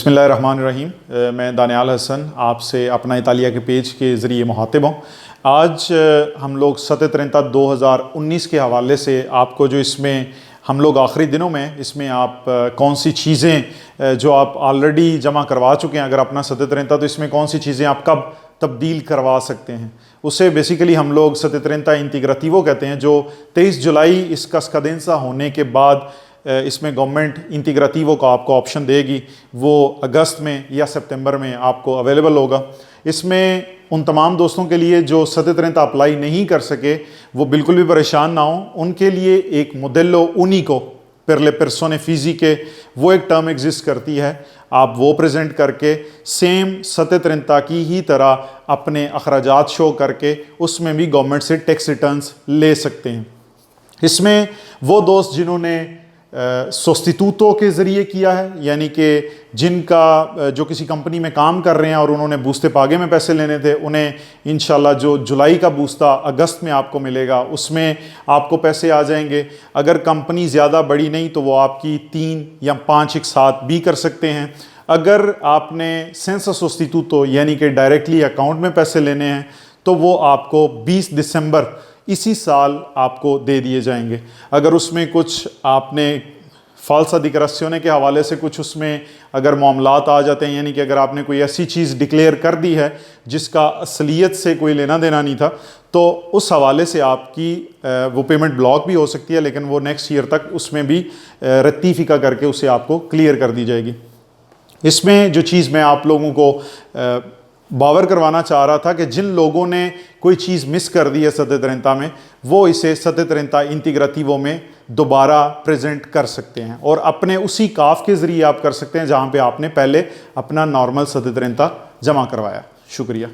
बिस्मिल्लाहिर्रहमानिर्रहीम। मैं दानियाल हसन आपसे अपना इतालिया के पेज के ज़रिए मुखातिब हूँ। आज हम लोग 7/30/2019 के हवाले से आपको जो इसमें हम लोग आखिरी दिनों में इसमें आप कौन सी चीज़ें जो आप ऑलरेडी जमा करवा चुके हैं, अगर अपना 7/30 तो इसमें कौन सी चीज़ें आप कब तब्दील करवा सकते हैं, उसे बेसिकली हम लोग 7/30 इंटीग्रेटिवो कहते हैं। जो 23 जुलाई इसका स्कदेंसा होने के बाद इसमें गवर्नमेंट इंटीग्रेटिवो का आपको ऑप्शन देगी, वो अगस्त में या सितंबर में आपको अवेलेबल होगा। इसमें उन तमाम दोस्तों के लिए जो 7/30 अप्लाई नहीं कर सके वो बिल्कुल भी परेशान ना हो। उनके लिए एक मोडेलो उनिको per le persone fisiche वो एक टर्म एग्जिस्ट करती है। आप वो प्रेजेंट करके सेम 7/30 की ही तरह अपने अखराजात शो करके उसमें भी गवर्नमेंट से टैक्स रिटर्न्स ले सकते हैं। इसमें वो दोस्त जिन्होंने सोस्टिट्यूटो के ज़रिए किया है, यानी कि जिनका जो किसी कंपनी में काम कर रहे हैं और उन्होंने बूस्ते पागे में पैसे लेने थे, उन्हें इंशाल्लाह जो जुलाई का बूस्ता अगस्त में आपको मिलेगा उसमें आपको पैसे आ जाएंगे। अगर कंपनी ज़्यादा बड़ी नहीं तो वो आपकी 3 या 5 एक साथ भी कर सकते हैं। अगर आपने सेंसा सोस्टिट्यूटो यानी कि डायरेक्टली अकाउंट में पैसे लेने हैं तो वो आपको 20 दिसंबर इसी साल आपको दे दिए जाएंगे। अगर उसमें कुछ आपने फाल्सा डिक्लेरेशने के हवाले से कुछ उसमें अगर मामलात आ जाते हैं, यानी कि अगर आपने कोई ऐसी चीज़ डिक्लेयर कर दी है जिसका असलियत से कोई लेना देना नहीं था, तो उस हवाले से आपकी वो पेमेंट ब्लॉक भी हो सकती है, लेकिन वो नेक्स्ट ईयर तक उसमें भी रत्तीफ़िका करके उसे आपको क्लियर कर दी जाएगी। इसमें जो चीज़ मैं आप लोगों को बावर करवाना चाह रहा था कि जिन लोगों ने कोई चीज़ मिस कर दी है 7/30 में, वो इसे 7/30 इंटीग्रेटिवो में दोबारा प्रेजेंट कर सकते हैं और अपने उसी काफ के ज़रिए आप कर सकते हैं जहाँ पे आपने पहले अपना नॉर्मल 7/30 जमा करवाया। शुक्रिया।